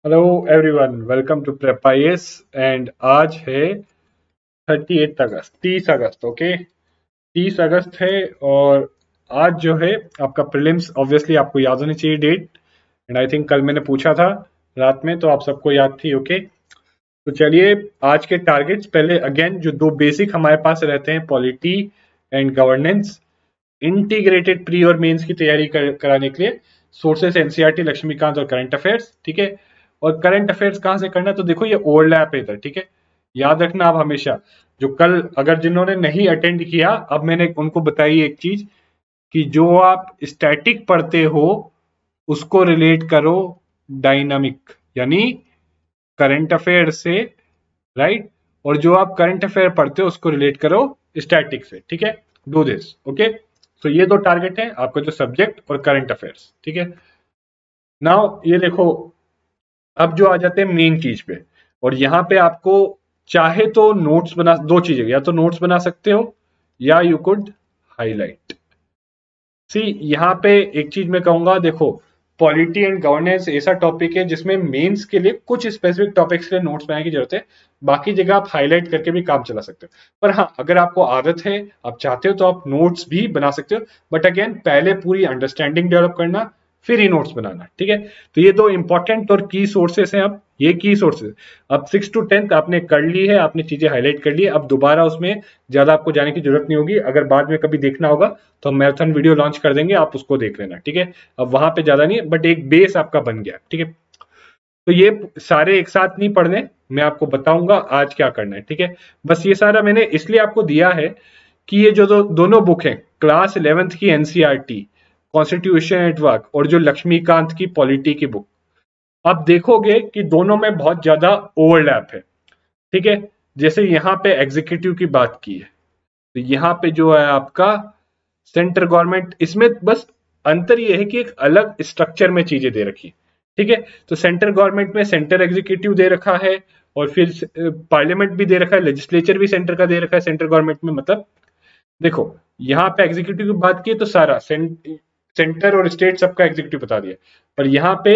Hello everyone, welcome to prep IAS. And आज है 38 अगस्त, 30 अगस्त। Okay, 30 अगस्त है। और आज जो है आपका प्रीलिम्स, ऑब्वियसली आपको याद होनी चाहिए डेट। एंड आई थिंक कल मैंने पूछा था रात में, तो आप सबको याद थी। ओके, तो चलिए आज के टारगेट्स पहले अगेन जो दो बेसिक हमारे पास रहते हैं, polity and governance. Integrated pre और मेंस की तैयारी कराने के लिए सोर्सेस एनसीईआरटी, लक्ष्मीकांत और करंट अफेयर्स। ठीक है, और करंट अफेयर्स कहां से करना है, तो देखो ये ओवरलैप है इधर। ठीक है, याद रखना आप हमेशा। जो कल अगर जिन्होंने नहीं अटेंड किया, अब मैंने उनको बताई एक चीज कि जो आप स्टैटिक पढ़ते हो उसको रिलेट करो डायनामिक, यानी करंट अफेयर से, राइट। और जो आप करंट अफेयर पढ़ते हो उसको रिलेट करो स्टैटिक से। ठीक है, डू दिस। ओके, तो ये दो टारगेट है आपका, जो सब्जेक्ट और करंट अफेयर्स। ठीक है, नाउ ये देखो, अब जो आ जाते हैं मेन चीज पे। और यहां पे आपको चाहे तो नोट्स बना, दो चीजें, या तो नोट्स बना सकते हो या यू कुड हाईलाइट। सी, यहाँ पे एक चीज मैं कहूंगा, देखो पॉलिटी एंड गवर्नेंस ऐसा टॉपिक है जिसमें मेंस के लिए कुछ स्पेसिफिक टॉपिक्स के लिए नोट्स बनाने की जरूरत है। बाकी जगह आप हाईलाइट करके भी काम चला सकते हो। पर हाँ, अगर आपको आदत है, आप चाहते हो, तो आप नोट्स भी बना सकते हो। बट अगेन पहले पूरी अंडरस्टैंडिंग डेवलप करना, फिर ही नोट्स बनाना। ठीक है, तो ये दो इंपॉर्टेंट और की सोर्सेस हैं। अब ये की सोर्सेस, अब 6 to 10 आपने कर ली है, आपने चीजें हाईलाइट कर ली है। अब दोबारा उसमें ज्यादा आपको जाने की जरूरत नहीं होगी। अगर बाद में कभी देखना होगा तो हम मैराथन वीडियो लॉन्च कर देंगे, आप उसको देख लेना। ठीक है, अब वहां पे ज्यादा नहीं है, बट एक बेस आपका बन गया। ठीक है, तो ये सारे एक साथ नहीं पढ़ने, मैं आपको बताऊंगा आज क्या करना है। ठीक है, बस ये सारा मैंने इसलिए आपको दिया है कि ये जो दोनों बुक हैं, क्लास 11th की एनसीईआरटी कॉन्स्टिट्यूशन एट वर्क और जो लक्ष्मीकांत की पॉलिटी की बुक, आप देखोगे कि दोनों में बहुत ज्यादा ओवरलैप है। ठीक है, जैसे यहाँ पे एग्जीक्यूटिव की बात की है, तो यहाँ पे जो है आपका सेंट्रल गवर्नमेंट, इसमें बस अंतर यह है कि एक अलग स्ट्रक्चर में चीजें दे रखी है। ठीक है, तो सेंट्रल गवर्नमेंट में सेंट्रल एग्जीक्यूटिव दे रखा है, और फिर पार्लियामेंट भी दे रखा है, लेजिस्लेचर भी सेंटर का दे रखा है सेंट्रल गवर्नमेंट में। मतलब देखो, यहाँ पे एग्जीक्यूटिव की बात की तो सारा सेंटर और स्टेट सबका एग्जीक्यूटिव बता दिया, पर यहाँ पे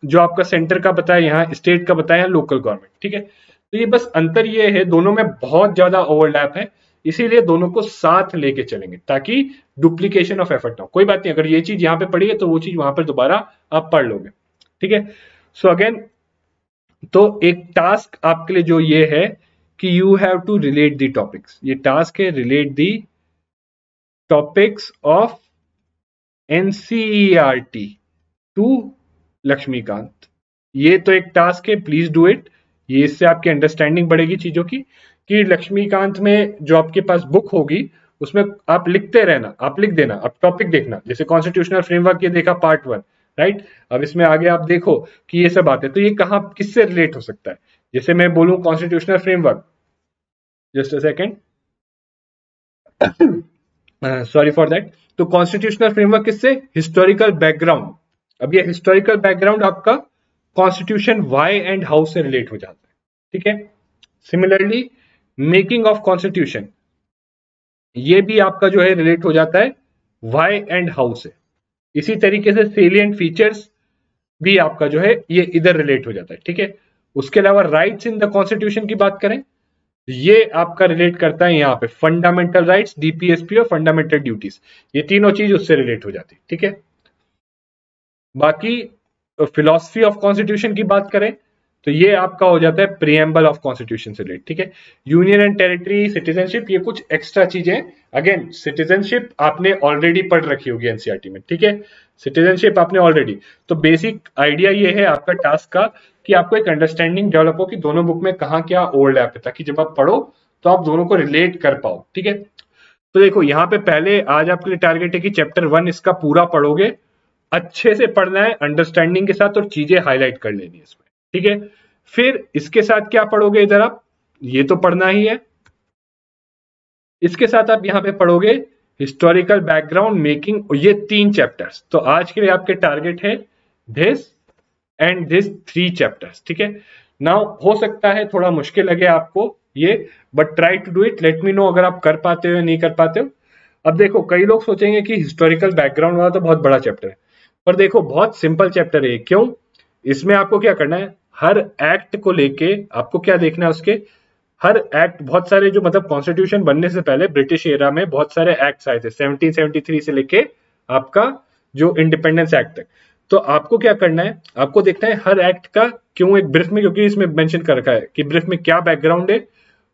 जो आपका सेंटर का बताया, यहाँ स्टेट का बताया, लोकल गवर्नमेंट। ठीक है, तो ये बस अंतर ये है, दोनों में बहुत ज्यादा ओवरलैप है, इसीलिए दोनों को साथ लेके चलेंगे ताकि डुप्लीकेशन ऑफ एफर्ट ना हो। कोई बात नहीं, अगर ये चीज यहाँ पे पढ़ी है तो वो चीज वहां पर दोबारा आप पढ़ लोगे। ठीक है, सो अगेन, तो एक टास्क आपके लिए जो ये है कि you have to relate the topics, ये टास्क है, relate the topics of NCERT to Laxmikanth. ये तो एक टास्क है, प्लीज डू इट। ये इससे आपकी अंडरस्टैंडिंग बढ़ेगी चीजों की, कि लक्ष्मीकांत में जो आपके पास बुक होगी उसमें आप लिखते रहना, आप लिख देना, अब टॉपिक देखना। जैसे कॉन्स्टिट्यूशनल फ्रेमवर्क ये देखा पार्ट 1, राइट। अब इसमें आगे आप देखो कि ये सब बातें, तो ये कहाँ किससे रिलेट हो सकता है। जैसे मैं बोलूं constitutional framework, just a second, sorry for that. तो कॉन्स्टिट्यूशनल फ्रेमवर्क किससे, हिस्टोरिकल बैकग्राउंड। अब ये हिस्टोरिकल बैकग्राउंड आपका कॉन्स्टिट्यूशन वाई एंड हाउ से रिलेट हो जाता है। ठीक है, सिमिलरली मेकिंग ऑफ कॉन्स्टिट्यूशन, ये भी आपका जो है रिलेट हो जाता है वाई एंड हाउ से। इसी तरीके से सेलिएंट फीचर्स भी आपका जो है ये इधर रिलेट हो जाता है। ठीक है, उसके अलावा राइट्स इन द कॉन्स्टिट्यूशन की बात करें, ये आपका रिलेट करता है यहाँ पे फंडामेंटल राइट्स, डीपीएसपी और फंडामेंटल ड्यूटीज, ये तीनों चीज उससे रिलेट हो जाती है। ठीक है, बाकी फिलॉसफी ऑफ कॉन्स्टिट्यूशन की बात करें तो ये आपका हो जाता है प्रीएम्बल ऑफ कॉन्स्टिट्यूशन से रिलेटेड। ठीक है, यूनियन एंड टेरिटरी, सिटीजनशिप, ये कुछ एक्स्ट्रा चीजें। अगेन सिटीजनशिप आपने ऑलरेडी पढ़ रखी होगी एनसीईआरटी में। ठीक है, सिटीजनशिप आपने ऑलरेडी, तो बेसिक आइडिया ये है आपका टास्क का कि आपको एक अंडरस्टैंडिंग डेवलप हो कि दोनों बुक में कहाँ क्या ओवरलैप है, ताकि जब आप पढ़ो तो आप दोनों को रिलेट कर पाओ। ठीक है, तो देखो यहाँ पे पहले आज आपके लिए टारगेट है कि चैप्टर 1 इसका पूरा पढ़ोगे, अच्छे से पढ़ना है अंडरस्टैंडिंग के साथ, और चीजें हाईलाइट कर लेनी है इसमें। ठीक है, फिर इसके साथ क्या पढ़ोगे, इधर आप ये तो पढ़ना ही है, इसके साथ आप यहां पे पढ़ोगे हिस्टोरिकल बैकग्राउंड, मेकिंग, ये 3 चैप्टर्स। तो आज के लिए आपके टारगेट है दिस एंड दिस 3 चैप्टर्स। ठीक है, नाउ हो सकता है थोड़ा मुश्किल लगे आपको ये, but try to do it, let me know अगर आप कर पाते हो या नहीं कर पाते हो। अब देखो, कई लोग सोचेंगे कि हिस्टोरिकल बैकग्राउंड वाला तो बहुत बड़ा चैप्टर है, पर देखो बहुत सिंपल चैप्टर है। क्यों, इसमें आपको क्या करना है, हर एक्ट को लेके आपको क्या देखना है, उसके हर एक्ट, बहुत सारे जो मतलब कॉन्स्टिट्यूशन बनने से पहले ब्रिटिश एरा में बहुत सारे एक्ट्स आए थे 1773 से लेके आपका जो इंडिपेंडेंस एक्ट तक। तो आपको क्या करना है, आपको देखना है हर एक्ट का क्यों एक ब्रीफ में, क्योंकि इसमें मेंशन कर रखा है कि ब्रीफ में क्या बैकग्राउंड है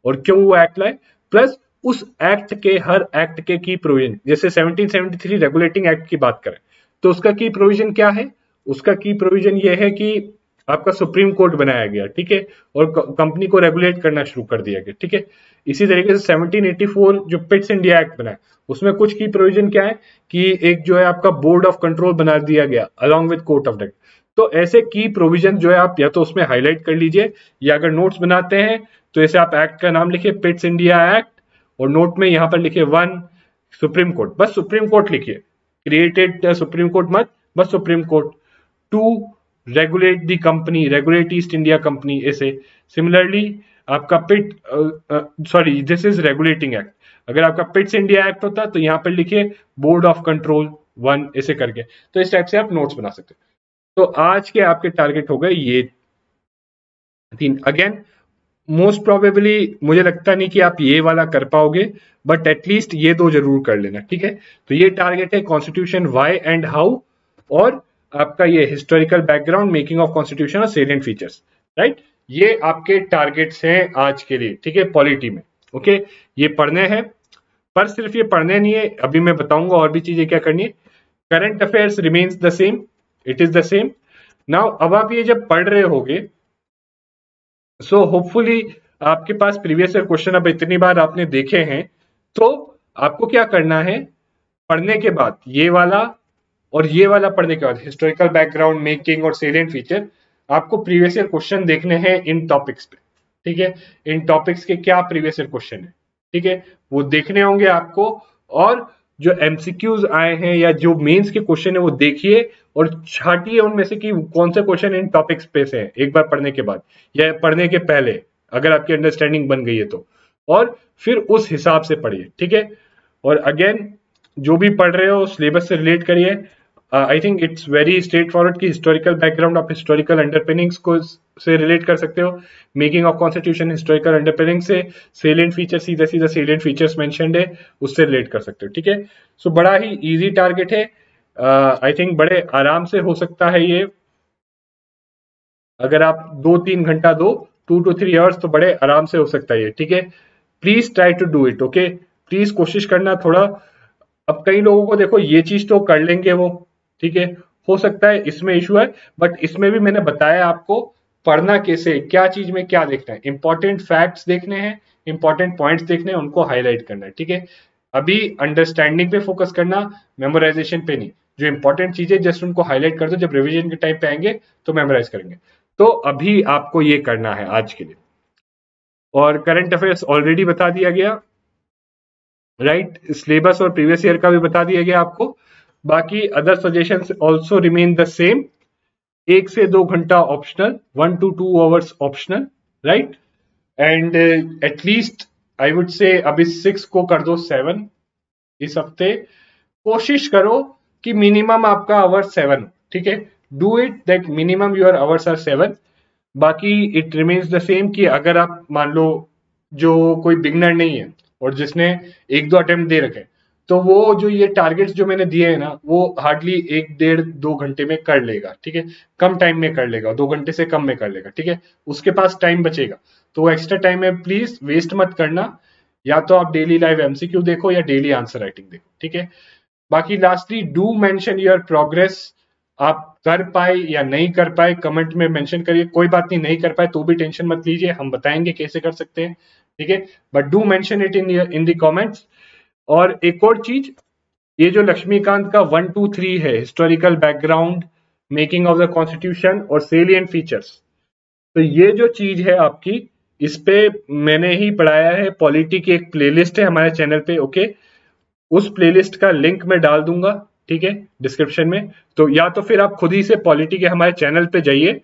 और क्यों वो एक्ट लाए, प्लस उस एक्ट के हर एक्ट के की प्रोविजन। जैसे 1773 रेगुलेटिंग एक्ट की बात करें तो उसका की प्रोविजन क्या है, उसका की प्रोविजन ये है कि आपका सुप्रीम कोर्ट बनाया गया, ठीक है, और कंपनी को रेगुलेट करना शुरू कर दिया गया, ठीक है। इसी तरीके से 1784 जो पिट्स इंडिया एक्ट बना है उसमें कुछ की प्रोविजन क्या है कि एक जो है आपका बोर्ड ऑफ कंट्रोल बना दिया गया along with court of direct. तो ऐसे की प्रोविजन जो है आप या तो उसमें हाईलाइट कर लीजिए, या अगर नोट्स बनाते हैं तो ऐसे आप एक्ट का नाम लिखिए पिट्स इंडिया एक्ट, और नोट में यहां पर लिखिए 1 सुप्रीम कोर्ट, बस सुप्रीम कोर्ट लिखिए, क्रिएटेड सुप्रीम कोर्ट मत, बस supreme court. 2 regulate the company, regulate East India company, ऐसे। सिमिलरली आपका Pitt sorry this is regulating act, अगर आपका पिट्स इंडिया एक्ट होता तो यहां पर लिखिए बोर्ड ऑफ कंट्रोल 1, ऐसे करके। तो इस टाइप से आप नोट्स बना सकते हैं। तो आज के आपके टारगेट हो गए ये 3। अगेन मोस्ट प्रोबेबली मुझे लगता नहीं कि आप ये वाला कर पाओगे, बट एटलीस्ट ये 2 जरूर कर लेना, ठीक है। तो ये टारगेट है कॉन्स्टिट्यूशन व्हाई एंड हाउ, और आपका ये historical background, making of constitution और सेलिएंट फीचर्स, राइट। ये आपके टारगेट्स हैं आज के लिए, ठीक है, पॉलिटी में। ओके, ये पढ़ने हैं, पर सिर्फ ये पढ़ने नहीं है, अभी मैं बताऊंगा और भी चीजें क्या करनी है। Current affairs remains the same, it is the same. Now अब आप ये जब पढ़ रहे होगे सो होपफुली आपके पास प्रीवियस ईयर क्वेश्चन अब इतनी बार आपने देखे हैं, तो आपको क्या करना है, पढ़ने के बाद ये वाला और ये वाला पढ़ने के बाद हिस्टोरिकल बैकग्राउंड, मेकिंग और सेलिएंट फीचर, आपको प्रीवियस ईयर क्वेश्चन देखने हैं इन टॉपिक्स पे, ठीक है। इन टॉपिक्स के क्या प्रीवियस ईयर क्वेश्चन है, ठीक है, वो देखने होंगे आपको। और जो एमसीक्यूज आए हैं या जो मेंस के क्वेश्चन है वो देखिए और छाटिए उनमें से कि कौन से क्वेश्चन इन टॉपिक्स पे से हैं, एक बार पढ़ने के बाद या पढ़ने के पहले, अगर आपकी अंडरस्टैंडिंग बन गई है तो, और फिर उस हिसाब से पढ़िए, ठीक है। और अगेन जो भी पढ़ रहे हो सिलेबस से रिलेट करिए। I think it's very straight forward कि हिस्टोरिकल बैकग्राउंड आप हिस्टोरिकल अंडरपिनिंग्स को से रिलेट कर सकते हो, making of constitution historical underpinning से, सेलिएंट फीचर सीधा सीधा सेलिएंट फीचर्स मेंशन्ड है उससे रिलेट कर सकते हो, ठीक है। सो बड़ा ही इजी टारगेट है, आई थिंक बड़े आराम से हो सकता है ये, अगर आप 2-3 घंटा दो, 2 to 3 आवर्स, तो बड़े आराम से हो सकता है ये, ठीक है। Please try to do it, okay, please कोशिश करना थोड़ा। अब कई लोगों को देखो ये चीज तो कर लेंगे वो, ठीक है, हो सकता है इसमें इशू है, बट इसमें भी मैंने बताया आपको पढ़ना कैसे, क्या चीज में क्या देखना है, इंपॉर्टेंट फैक्ट्स देखने हैं, इंपॉर्टेंट पॉइंट्स देखने हैं, उनको हाईलाइट करना है, ठीक है। अभी अंडरस्टैंडिंग पे फोकस करना, मेमोराइजेशन पे नहीं। जो इंपॉर्टेंट चीजें जस्ट उनको हाईलाइट कर दो, जब रिवीजन के टाइम पे आएंगे तो मेमोराइज करेंगे। तो अभी आपको ये करना है आज के लिए। और करंट अफेयर्स ऑलरेडी बता दिया गया, राइट, सिलेबस और प्रीवियस ईयर का भी बता दिया गया आपको। बाकी other suggestions also remain the same, 1 से 2 घंटा optional, 1 to 2 hours optional, right. And at least I would say अभी 6 को कर दो 7 इस हफ्ते, कोशिश करो कि मिनिमम आपका आवर 7, ठीक है। Do it that minimum your hours are 7। बाकी इट रिमेन्स द सेम कि अगर आप मान लो जो कोई बिगनर नहीं है और जिसने 1-2 अटेम्प्ट दे रखे, तो वो जो ये टारगेट्स जो मैंने दिए हैं ना, वो हार्डली 1-1.5-2 घंटे में कर लेगा, ठीक है, कम टाइम में कर लेगा, 2 घंटे से कम में कर लेगा, ठीक है। उसके पास टाइम बचेगा, तो वो एक्स्ट्रा टाइम में प्लीज वेस्ट मत करना। या तो आप डेली लाइव एमसीक्यू देखो या डेली आंसर राइटिंग देखो, ठीक है। बाकी lastly do mention your progress, आप कर पाए या नहीं कर पाए कमेंट में मेंशन करिए, कोई बात नहीं, नहीं कर पाए तो भी टेंशन मत लीजिए, हम बताएंगे कैसे कर सकते हैं, ठीक है, but do mention it in the comments. और एक और चीज, ये जो लक्ष्मीकांत का 1 2 3 है, historical background, making of the constitution और सेलिएंट फीचर्स, तो ये जो चीज है आपकी, इस पे मैंने ही पढ़ाया है, पॉलिटी की एक प्लेलिस्ट है हमारे चैनल पे, ओके, उस प्लेलिस्ट का लिंक मैं डाल दूंगा, ठीक है, डिस्क्रिप्शन में। तो या तो फिर आप खुद ही से पॉलिटी के हमारे चैनल पे जाइए,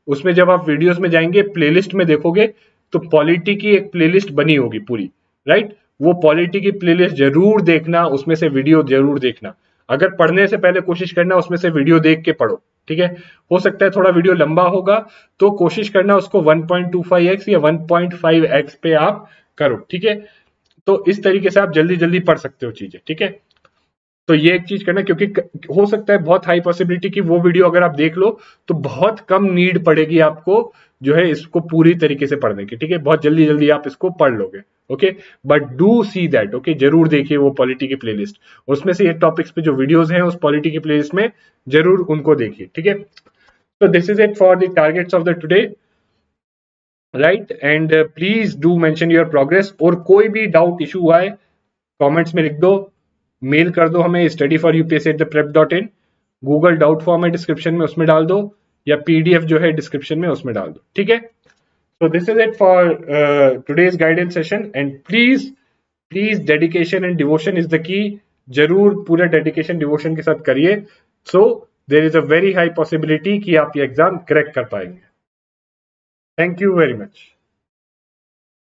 उसमें जब आप वीडियोस में जाएंगे प्लेलिस्ट में देखोगे तो पॉलिटी की एक प्लेलिस्ट बनी होगी पूरी, राइट। वो पॉलिटी की प्लेलिस्ट जरूर देखना, उसमें से वीडियो जरूर देखना। अगर पढ़ने से पहले कोशिश करना उसमें से वीडियो देख के पढ़ो, ठीक है। हो सकता है थोड़ा वीडियो लंबा होगा, तो कोशिश करना उसको 1.25x या 1.5x पे आप करो, ठीक है। तो इस तरीके से आप जल्दी जल्दी पढ़ सकते हो चीजें, ठीक है। तो ये एक चीज करना, क्योंकि हो सकता है बहुत हाई पॉसिबिलिटी कि वो वीडियो अगर आप देख लो तो बहुत कम नीड पड़ेगी आपको जो है इसको पूरी तरीके से पढ़ने की, ठीक है। बहुत जल्दी जल्दी आप इसको पढ़ लोगे, okay. But do see that, okay, जरूर देखिए वो पॉलिटी की प्लेलिस्ट, उसमें से ये टॉपिक्स पे जो वीडियोस हैं उस पॉलिटी की प्लेलिस्ट में जरूर उनको देखिए, ठीक है। तो this is it for the targets of the today, right. And please do mention your progress, और कोई भी डाउट इशू हुआ है कमेंट्स में लिख दो, मेल कर दो हमें studyforupsc@theprep.in, गूगल डाउट फॉर्म है डिस्क्रिप्शन में, उसमें डाल दो, या पीडीएफ जो है डिस्क्रिप्शन में उसमें डाल दो, ठीक है। So this is it for today's guidance session, and please dedication and devotion is the key, जरूर पूरा डेडिकेशन डिवोशन के साथ करिए, so there is a very high possibility कि आप ये एग्जाम क्रैक कर पाएंगे। Thank you very much.